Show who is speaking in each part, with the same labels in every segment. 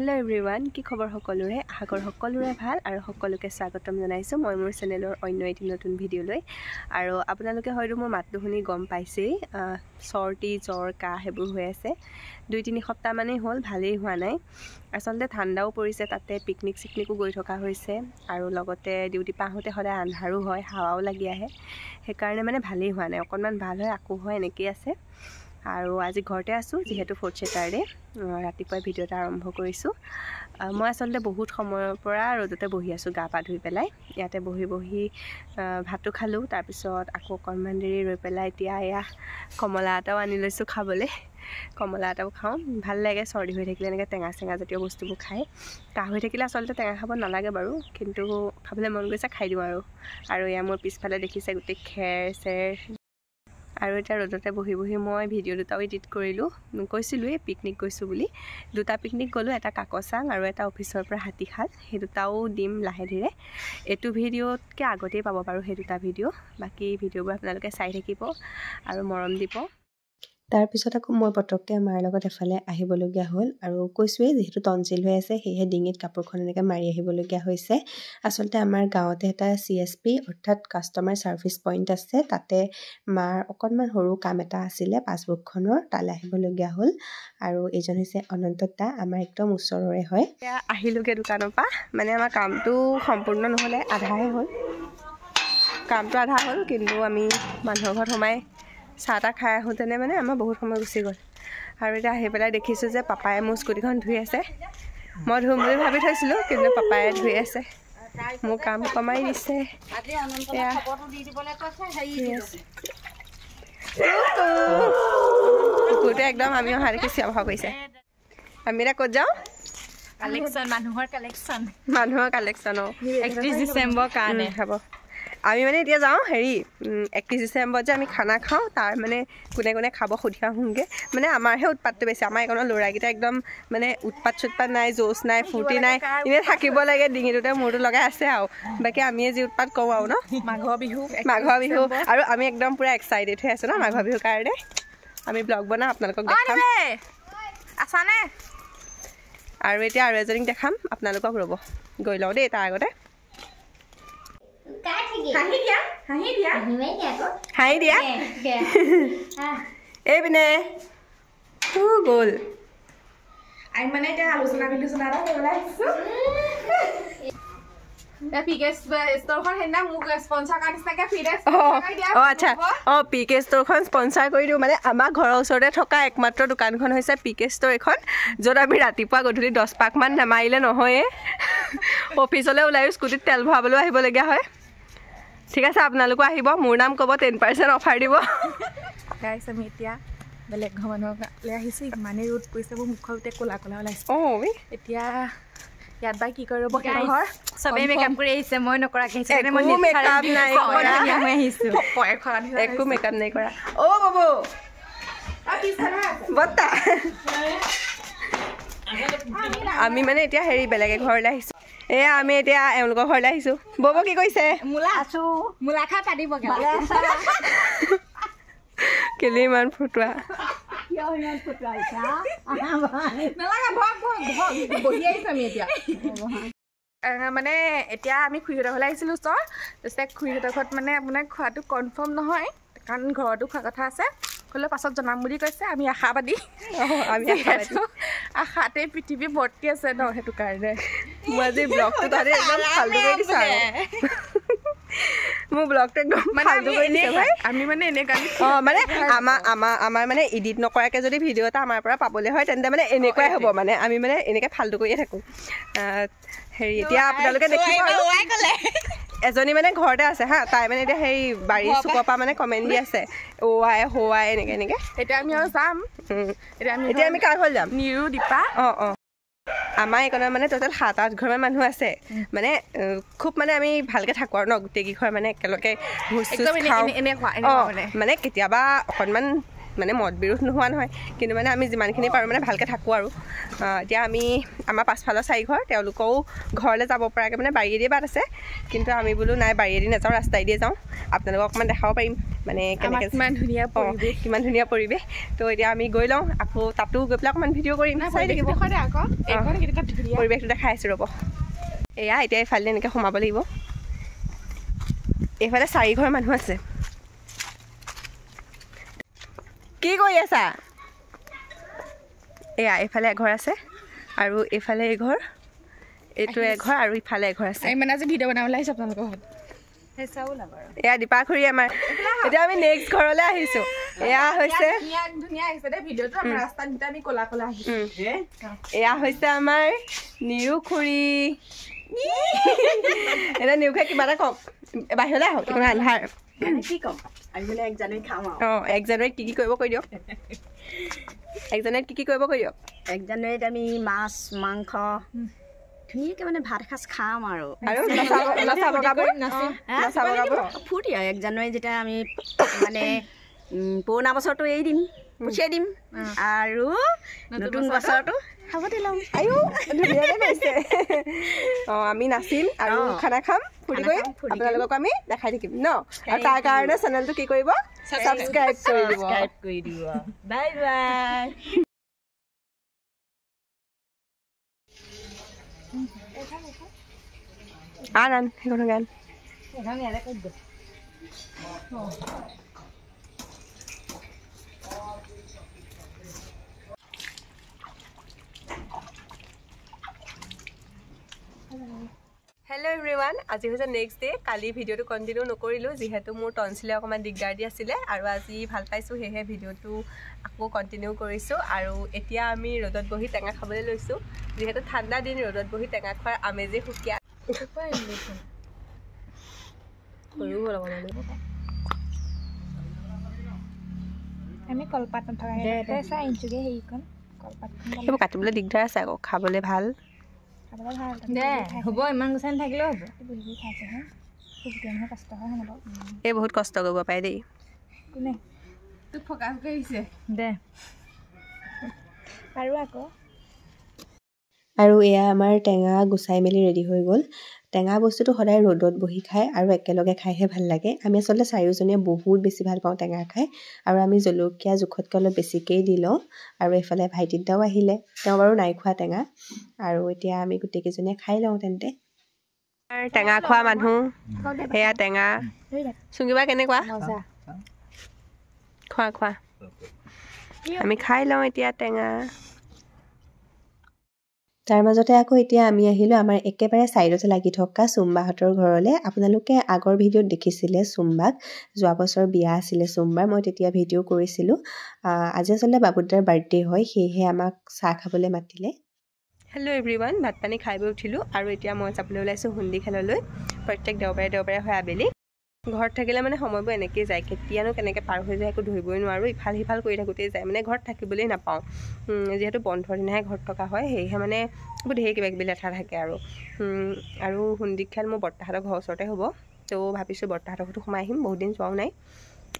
Speaker 1: hello everyone কি খবৰ সকলোৰে আশা কৰো সকলোৰে ভাল আৰু সকলোকে স্বাগতম জনাইছো মই মোৰ চেনেলৰ অন্য এটি নতুন ভিডিও লৈ আৰু আপোনালোকে হয়তো মোৰ মাতটো শুনি গম পাইছেই সৰ্টি জ্বৰ কাহ হেবোৰ হৈ আছে 2-3 সপ্তাহ মানে হ'ল ভালেই হোৱা নাই আসলতে ঠাণ্ডাও পৰিছে তাতে পিকনিক সিকনিকো গৈ থকা হৈছে আৰু লগতে ডিউটি পাহতে হলে আন্ধাৰো হয় হাৱাও লাগি আহে সেই কাৰণে মানে ভালেই হোৱা নাই অকনমান ভাল হয় আকো হয় এনেকৈ আছে আৰু আজি ঘৰতে আছো যেহেতু ফৰ্থ স্যাটাৰডে ৰাতিপুৱা ভিডিওটা আৰম্ভ কৰিছো মই আসলতে বহুত সময়ৰ পৰা ৰদতে বহি আছো গা পা ধুই পেলাই ইয়াতে বহি বহি ভাতটো খালো তাৰ পিছত আকৌ অকনমান দেৰি ৰৈ পেলাই এতিয়া এয়া কমলা আটাও আনি লৈছো খাবলে কমলা আটাও খাও ভাল লাগে সৰ্দি হৈ থাকিলে এনেকৈ টেঙা চেঙা জাতীয় বস্তুবোৰ খাই কাহ হৈ থাকিলে আসলতে টেঙা খাব নালাগে বাৰু কিন্তু খাবলৈ মন গৈছে খাই দিও আৰু এয়া মোৰ পিছফালে দেখিছে গোটেই খেৰ চেৰ আৰু এটা ৰদতে বহি বহি মই ভিডিও দুটাও এডিট কৰিলো কৈছিলুই পিকনিক গৈছো বুলি দুটা পিকনিক গলো এটা কাকচাং আৰু এটা অফিচৰ পৰা হাতীখাল হে দুটাও দিম লাহে ধীৰে এটো ভিডিওতকে আগতেই পাব পাৰো হে দুটা ভিডিও বাকি ভিডিওবোৰ আপোনালোকে চাই থাকিব আৰু মৰম দিব তাৰ পিছত আকৌ মই পটককে মাৰ লগত এফালে আহিবলগিয়া হ'ল আৰু কৈছোৱে যেহেতু টনচিল হৈ আছে হেহে ডিঙিত কাপোৰখন এনেকৈ মাৰি আহিবলগিয়া হৈছে আসলতে আমাৰ গাঁৱতে এটা CSP অৰ্থাৎ কাস্টমাৰ সাৰ্ভিস পইণ্ট আছে তাতে মাৰ অকনমান সৰু কাম এটা আছিলে পাছবুকখনৰ তালে আহিবলগিয়া হ'ল আৰু এজন হৈছে অনন্ততা আমাৰ একদম ওচৰৰে হয় আহিলোগে দোকানৰ পৰা মানে আমাৰ কামটো সম্পূৰ্ণ নহলে আধাহে হ'ল কামটো আধা হ'ল কিন্তু আমি মানুহৰ ঘৰত সোমাই সাটা খাই আহোতেনে মানে আমাৰ বহুত সময় গুচি গ'ল আৰু এটা আহি পেলাই দেখিছো যে পাপায়ে মোৰ স্কুটিখন ধুই আছে মই ধুম বুলি ভাবি থৈছিলো কিন্তু পাপায়ে ধুই আছে মোৰ কাম কমাই দিছে আজি অনন্তটা খবৰটো দি দিবলৈ কৈছে হেৰি কুকুৰটো একদম আমি অহা দেখি চিঞৰ বাখৰ কৰিছে আমি এটা ক'ত যাওঁ
Speaker 2: কালেকশন মানুহৰ
Speaker 1: কালেকশন
Speaker 2: 31 ডিসেম্বৰ কাৰণে
Speaker 1: খাব আমি মানে এতিয়া যাওঁ হেৰি 31 ডিসেম্বৰত যে আমি খানা খাওঁ তাৰ মানে কোনে কোনে খাব খুদিয়া হুংগে মানে আমাৰহে উৎপাতটো বেছি আমাৰ এখনৰ ল'ৰাগিটা একদম মানে উৎপাত নাই জোছ নাই ফুৰ্তি নাই ইনে থাকিব লাগে ডিঙিটোতে মূৰটো লগাই আছে আৰু বাকি আমি যি উৎপাত কওঁ আৰু ন
Speaker 2: মাঘৰ বিহু
Speaker 1: আৰু আমি একদম পুৰা এক্সাইটেড হৈ আছো ন মাঘৰ বিহুৰ কাৰণে আমি ব্লগ বনাম আপোনালোকক দেখাম
Speaker 2: আছানে
Speaker 1: আৰু এতিয়া আৰু এজনীক দেখাম আপোনালোকক ৰ'ব গৈ লওঁ দেই তাৰ আগতে হাঁহি দিয়া এই পিনে গ'ল
Speaker 2: আমি মানে এতিয়া আলোচনা এটা কৰিবলৈ আহিছো পিকে ষ্টৰখন হেনা মোক স্পন্সৰ কৰা নিচিনাকে ফিডেক্স
Speaker 1: আচ্ছা পিকে ষ্টৰখন স্পন্সৰ কৰি দিওঁ মানে আমাৰ ঘৰৰ ওচৰতে থকা একমাত্ৰ দোকানখন হৈছে পিকে ষ্টৰ এখন য'ত আমি ৰাতিপুৱা গধূলি 10 পাকমান নামাৰিলে নহয়ে অফিচলৈ ওলাই স্কুটিত তেল ভৰাবলৈ আহিবলগীয়া হয় ঠিক আছে আপোনালোকো আহিব মোৰ নাম ক'ব 10% অফাৰ দিব
Speaker 2: গাইছ আমি এতিয়া বেলেগ ঘৰ মানুহক লৈ আহিছোঁ মানে ৰ'দ পৰিছে মোৰ মুখতে ক'লা ওলাইছে এতিয়া ইয়াত বাই কি কৰিব ঘৰ চবেই মেকআপ কৰি আহিছে মই নকৰাকে আহিছে
Speaker 1: মই মেকআপ নাই কৰা
Speaker 2: আহিছোঁ
Speaker 1: একো মেকআপ নাই কৰা বাবু বত্তা আমি মানে এতিয়া হেৰি বেলেগে ঘৰলৈ আহিছোঁ এয়া আমি এতিয়া এওঁলোকৰ ঘৰলৈ আহিছোঁ ববু কি কৰিছে
Speaker 2: মূলা খাই পাতিবগে
Speaker 1: কেলে ইমান ফুটুৱা
Speaker 2: মানে এতিয়া আমি খুৰীহঁতৰ ঘৰলৈ আহিছিলোঁ তাৰপিছত খুৰীহঁতৰ ঘৰত মানে আপোনাৰ খোৱাটো কনফাৰ্ম নহয় কাৰণ ঘৰতো খোৱা কথা আছে হ'লেও পাছত জনাম বুলি কৈছে আমি আশাবাদী আশাতে পৃথিৱী ভৰ্তি আছে ন সেইটো কাৰণে
Speaker 1: মই আজি ব্লগটো তাতে একদম ফাল্টু কৰি দিছোঁ মোৰ ব্লগটো একদম ফাল্টু কৰি দিছে ভাই
Speaker 2: আমি মানে এনেকুৱা
Speaker 1: মানে আমাৰ মানে এডিট নকৰাকৈ যদি ভিডিঅ' এটা আমাৰ পৰা পাবলৈ হয় তেন্তে মানে এনেকুৱাই হ'ব মানে আমি মানে এনেকৈ ফাল্টু কৰিয়ে থাকোঁ হেৰি এতিয়া আপোনালোকে দেখিব এজনী মানে ঘৰতে আছে হা তাই মানে এতিয়া হেৰি বাৰী চুকৰ পৰা মানে কমেণ্ট দি আছে হোৱাই এনেকৈ
Speaker 2: এতিয়া আমি আৰু যাম
Speaker 1: এতিয়া আমি কাৰ ঘৰ যাম
Speaker 2: নিৰু দীপা
Speaker 1: আমাৰ এইকণত মানে টোটেল 7-8 ঘৰমান মানুহ আছে মানে খুব মানে আমি ভালকৈ থাকোঁ আৰু ন গোটেইকেইঘৰ মানে একেলগে ভোজ খাওঁ মানে কেতিয়াবা অকণমান মানে মদ বিৰোধ নোহোৱা নহয় কিন্তু মানে আমি যিমানখিনি পাৰোঁ মানে ভালকৈ থাকোঁ আৰু এতিয়া আমি আমাৰ পাছফালৰ 4 ঘৰ তেওঁলোকেও ঘৰলৈ যাব পৰাকৈ মানে বাৰীয়েদি বাট আছে কিন্তু আমি বোলো নাই বাৰীয়েদি নাযাওঁ ৰাস্তাইদিয়ে যাওঁ আপোনালোকক অকণমান দেখাব পাৰিম মানে কেনেকৈ
Speaker 2: কিমান
Speaker 1: ধুনীয়া পৰিৱেশ তো এতিয়া আমি গৈ লওঁ আকৌ তাতো গৈ পেলাই অকণমান ভিডিঅ' কৰিম চাই থাকিব পৰিৱেশটো দেখাই আছোঁ ৰ'ব এয়া এতিয়া এইফালে এনেকৈ সোমাব লাগিব এইফালে 4 ঘৰ মানুহ আছে কি কৰি আছা এয়া এইফালে এঘৰ আছে আৰু এইফালে এঘৰ এইটো এঘৰ আৰু ইফালে এঘৰ আছে
Speaker 2: মানে আজি ভিডিঅ' বনাবলৈ আহিছোঁ আপোনালোকৰ ঘৰত
Speaker 1: এয়া দীপা খুৰী আমাৰ এতিয়া আমি নেক্সট ঘৰলৈ আহিছোঁ এয়া হৈছে এয়া হৈছে আমাৰ নিৰু খুৰী এতিয়া নিৰু খুৰী কিবা এটা কওক বাহিৰলৈ আহক ইমান আন্ধাৰ
Speaker 2: কি ক'ম আজি 1 জানুৱাৰী খাওঁ
Speaker 1: অঁ 1 জানুৱাৰীত কি কৰিব কৈ দিয়ক 1 জানুৱাৰীত কি কৰিব কৈ দিয়ক
Speaker 2: 1 জানুৱাৰীত আমি মাছ মাংস ধুনীয়াকৈ মানে ভাত সাজ খাম আৰু ফূৰ্তি আৰু 1 জানুৱাৰী যেতিয়া আমি মানে পুৰণা বছৰটো এৰি দিম পঠিয়াই দিম আৰু নতুন বছৰটো সাৱতি ল'ম
Speaker 1: অঁ আমি নাচিম আৰু খানা খাম ফূৰ্তি কৰিম আপোনালোকক আমি দেখাই থাকিম ন আৰু তাৰ কাৰণে চেনেলটো কি কৰিব ছাবস্ক্ৰাইব কৰি দিব
Speaker 2: বাই বাই
Speaker 1: আন সেইখন গান হেল্ল' এভৰিৱান আজি হৈছে নেক্সট ডে কালি ভিডিঅ'টো কণ্টিনিউ নকৰিলোঁ যিহেতু মোৰ টনচিলে অকণমান দিগদাৰ দি আছিলে আৰু আজি ভাল পাইছোঁ সেয়েহে ভিডিঅ'টো আকৌ কণ্টিনিউ কৰিছোঁ আৰু এতিয়া আমি ৰ'দত বহি টেঙা খাবলৈ লৈছোঁ যিহেতু ঠাণ্ডা দিন ৰ'দত বহি টেঙা খোৱাৰ আমেজেই সুকীয়া
Speaker 2: আমি কলপাত নথকা
Speaker 1: সেইবোৰ কাটিবলৈ দিগদাৰ আছে আকৌ খাবলৈ ভাল
Speaker 2: হ'ব ইমান গুচাই নাথাকিলেও হ'ব
Speaker 1: এই বহুত কষ্ট কৰিব পাৰে দেই আৰু এয়া আমাৰ টেঙা গুচাই মেলি ৰেডি হৈ গ'ল টেঙা বস্তুটো সদায় ৰ'দত বহি খায় আৰু একেলগে খাইহে ভাল লাগে আমি আচলতে 4জনীয়ে বহুত বেছি ভাল পাওঁ টেঙা খাই আৰু আমি জলকীয়া জোখতকৈ অলপ বেছিকেই দি লওঁ আৰু এইফালে ভাইটিদাও আহিলে তেওঁ বাৰু নাই খোৱা টেঙা আৰু এতিয়া আমি গোটেইকেইজনীয়ে খাই লওঁ তেন্তে টেঙা খোৱা মানুহ সেয়া টেঙা চুঙিবা কেনেকুৱা খোৱা আমি খাই লওঁ এতিয়া টেঙা তাৰ মাজতে আকৌ এতিয়া আমি আহিলোঁ আমাৰ একেবাৰে ছাইডতে লাগি থকা চুম্বাহঁতৰ ঘৰলৈ আপোনালোকে আগৰ ভিডিঅ'ত দেখিছিলে চুম্বাক যোৱা বছৰ বিয়া আছিলে চুম্বাৰ মই তেতিয়া ভিডিঅ' কৰিছিলোঁ আজি আচলতে বাবুদাৰ বাৰ্থডে হয় সেয়েহে আমাক চাহ খাবলৈ মাতিলে হেল্ল' এভৰিৱান ভাত পানী খাই বৈ উঠিলোঁ আৰু এতিয়া মই যাবলৈ ওলাইছোঁ হুন্দি খেললৈ প্ৰত্যেক দেওবাৰে হয় আবেলি ঘৰত থাকিলে মানে সময়বোৰ এনেকৈয়ে যায় কেতিয়ানো কেনেকৈ পাৰ হৈ যায় একো ধৰিবই নোৱাৰোঁ ইফাল সিফাল কৰি থাকোঁতেই যায় মানে ঘৰত থাকিবলৈ নাপাওঁ যিহেতু বন্ধৰ দিনাহে ঘৰত থকা হয় সেয়েহে মানে বহুত ঢেৰ কিবাকিবি লেঠা থাকে আৰু হুন্দি খেল মোৰ বৰ্তাহঁতৰ ঘৰৰ ওচৰতে হ'ব তো ভাবিছোঁ বৰ্তাহঁতৰ ঘৰতো সোমাই আহিম বহুত দিন যোৱাও নাই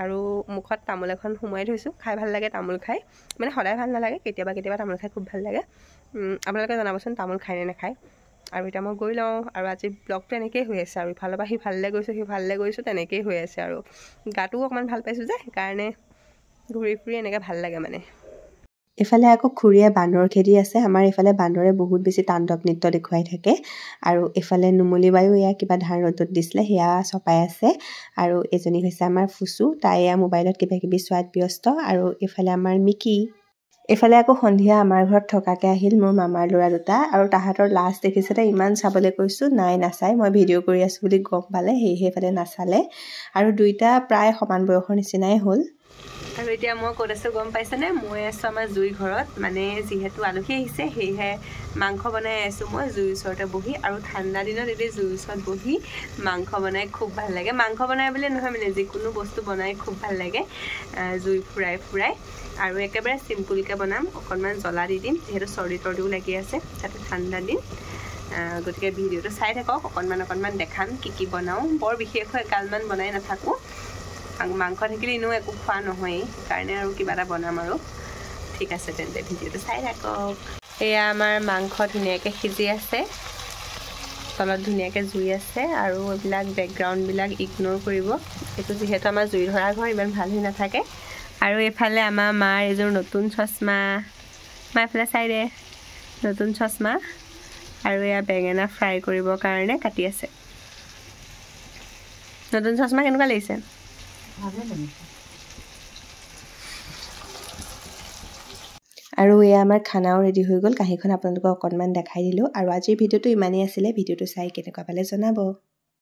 Speaker 1: আৰু মুখত তামোল এখন সোমোৱাই থৈছোঁ খাই ভাল লাগে তামোল খাই মানে সদায় ভাল নালাগে কেতিয়াবা তামোল খাই খুব ভাল লাগে আপোনালোকে জনাবচোন তামোল খায় নে নাখায় আৰু এতিয়া মই গৈ লওঁ আৰু আজি ব্লগটো এনেকৈয়ে হৈ আছে আৰু ইফালৰ পৰা সিফাললৈ গৈছোঁ তেনেকৈয়ে হৈ আছে আৰু গাটোও অকণমান ভাল পাইছোঁ যে সেইকাৰণে ঘূৰি ফুৰি এনেকৈ ভাল লাগে মানে এইফালে আকৌ খুৰীয়ে বান্দৰ খেদি আছে আমাৰ এইফালে বান্দৰে বহুত বেছি তাণ্ডৱ নৃত্য দেখুৱাই থাকে আৰু এইফালে নুমলী বায়ু এয়া কিবা ধান ৰ'দত দিছিলে সেয়া চপাই আছে আৰু এজনী হৈছে আমাৰ ফুচু তাই এয়া মোবাইলত কিবাকিবি চোৱাত ব্যস্ত আৰু এইফালে আমাৰ মিকি এইফালে আকৌ সন্ধিয়া আমাৰ ঘৰত থকাকৈ আহিল মোৰ মামাৰ ল'ৰা দুটা আৰু তাহাঁতৰ লাষ্ট দেখিছিলে ইমান চাবলৈ কৈছোঁ নাই নাচাই মই ভিডিঅ' কৰি আছোঁ বুলি গম পালে সেয়েহে এইফালে নাচালে আৰু দুইটা প্ৰায় সমান বয়সৰ নিচিনাই হ'ল আৰু এতিয়া মই ক'ত আছোঁ গম পাইছেনে মই আছোঁ আমাৰ জুই ঘৰত মানে যিহেতু আলহী আহিছে সেয়েহে মাংস বনাই আছোঁ মই জুইৰ ওচৰতে বহি আৰু ঠাণ্ডা দিনত এতিয়া জুইৰ ওচৰত বহি মাংস বনাই খুব ভাল লাগে মাংস বনাই বুলি নহয় মানে যিকোনো বস্তু বনাই খুব ভাল লাগে জুই ফুৰাই আৰু একেবাৰে চিম্পুলকৈ বনাম অকণমান জ্বলা দি দিম যিহেতু চৰ্দি তৰ্দিও লাগি আছে তাতে ঠাণ্ডা দিন গতিকে ভিডিঅ'টো চাই থাকক অকণমান দেখাম কি বনাওঁ বৰ বিশেষ এগালমান বনাই নাথাকোঁ মাংস থাকিলে এনেও একো খোৱা নহয়েই সেইকাৰণে আৰু কিবা এটা বনাম আৰু ঠিক আছে তেন্তে ভিডিঅ'টো চাই থাকক এয়া আমাৰ মাংস ধুনীয়াকৈ সিজি আছে তলত ধুনীয়াকৈ জুই আছে আৰু এইবিলাক বেকগ্ৰাউণ্ডবিলাক ইগন'ৰ কৰিব এইটো যিহেতু আমাৰ জুই ধৰা ঘৰ ইমান ভাল হৈ নাথাকে আৰু এইফালে আমাৰ মাৰ এযোৰ নতুন চশমা মা এইফালে চাইৰে নতুন চশমা আৰু এয়া বেঙেনা ফ্ৰাই কৰিবৰ কাৰণে কাটি আছে নতুন চশমা কেনেকুৱা লাগিছে আৰু এয়া আমাৰ খানাও ৰেডি হৈ গ'ল কাঁহীখন আপোনালোকক অকণমান দেখাই দিলোঁ আৰু আজিৰ ভিডিঅ'টো ইমানেই আছিলে ভিডিঅ'টো চাই কেনেকুৱা পালে জনাব